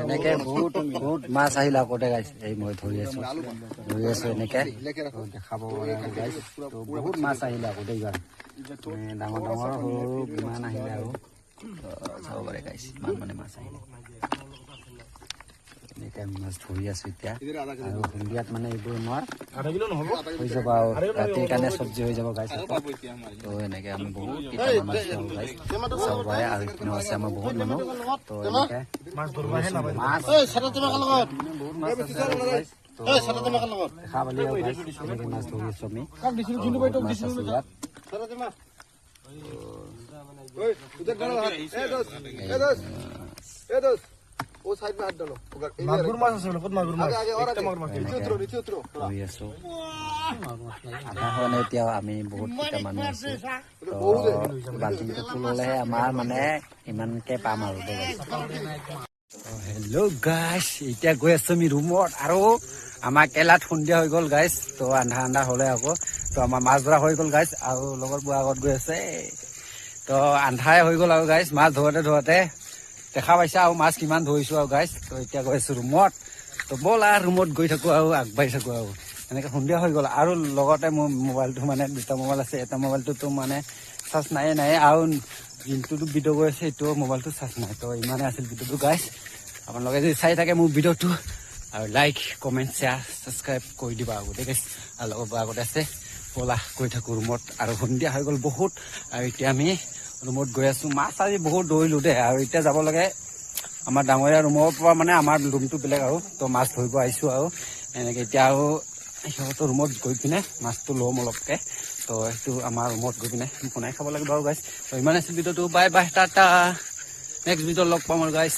এনেকে বহুত বহুত মাছ আহিলে আগতে গাইছ এই মই ধৰি আছো এনেকে দেখাব গাইছ তো বহুত মাছ আহিলে আগতে এইবাৰ ডাঙৰ ডাঙৰ সৰু কিমান আহিলে আৰু চাব পাৰে গাইছ ইমান মানে মাছ আহিলে এনেকে আমি মাছ ধৰি আছো এতিয়া আৰু সন্ধিয়াত মানে এইবোৰ আমাৰ হৈ যাব আৰু ৰাতিৰ কাৰণে চব্জি হৈ যাব গাইছ তো এনেকে আমি বহুত মাছ চাব পাৰে আৰু ইপিনেও আছে আমাৰ বহুত মানুহ তো এনেকে মাছ বহুত মাছ আছে দেখা পালি আৰু গাইছ এনেকে মাছ ধৰি আছো আমি মাছ আছে ইয়াত মাগুৰ মাছ আছে কত মাগুৰ মাছ ধৰি আছো আধা হোৱা নাই এতিয়া আমি বহুত কেইটা মানুহ আছো তো বাল্টিংটো ফুল হলেহে আমাৰ মানে ইমানকে পাম আৰু হেল্ল' গাইছ এতিয়া গৈ আছো আমি ৰুমত আৰু আমাৰ কেলাত সন্ধিয়া হৈ গ'ল গাইছ তো আন্ধা হলে আকৌ তো আমাৰ মাছ ধৰা হৈ গ'ল গাইছ আৰু লগৰ বুঢ়া আগত গৈ আছে তো আন্ধাই হৈ গ'ল আৰু গাইছ মাছ ধৰোতে দেখা পাইছা আৰু মাছ কিমান ধৰিছো আৰু গাইছ তো এতিয়া গৈ আছো ৰুমত তো ব'লা ৰুমত গৈ থাকো আৰু আগবাঢ়ি থাকো আৰু এনেকে সন্ধিয়া হৈ গ'ল আৰু লগতে মোৰ মোবাইলটো মানে দুটা মোবাইল আছে এটা মোবাইলটোতো মানে চাৰ্জ নাই আৰু যোনটো ভিডিঅ' গৈ আছে সেইটো মোবাইলটো চাৰ্জ নাই তো ইমানে আছিল ভিডিঅ'টো গাইছ আপোনালোকে যদি চাই থাকে মোৰ ভিডিঅ'টো আৰু লাইক কমেণ্ট শ্বেয়াৰ ছাবস্ক্ৰাইব কৰি দিবা আগতে গাইছ আৰু লগৰ আগতে আছে ব'লা গৈ থাকো ৰুমত আৰু সন্ধিয়া হৈ গ'ল বহুত আৰু এতিয়া আমি ৰুমত গৈ আছো মাছ আজি বহুত ধৰিলো দেই আৰু এতিয়া যাব লাগে আমাৰ ডাঙৰীয়া ৰুমৰ পৰা মানে আমাৰ ৰুমটো বেলেগ আৰু তো মাছ ধৰিব আহিছো আৰু এনেকে এতিয়া আৰু সিহঁতৰ ৰুমত গৈ পিনে মাছটো ল'ম অলপকে তো সেইটো আমাৰ ৰুমত গৈ পিনে বনাই খাব লাগিব আৰু গাইছ তো ইমান আছিল ভিডিঅ'টো বাই বাই টাটা নেক্সট ভিডিঅ'ত লগ পাম আৰু গাইছ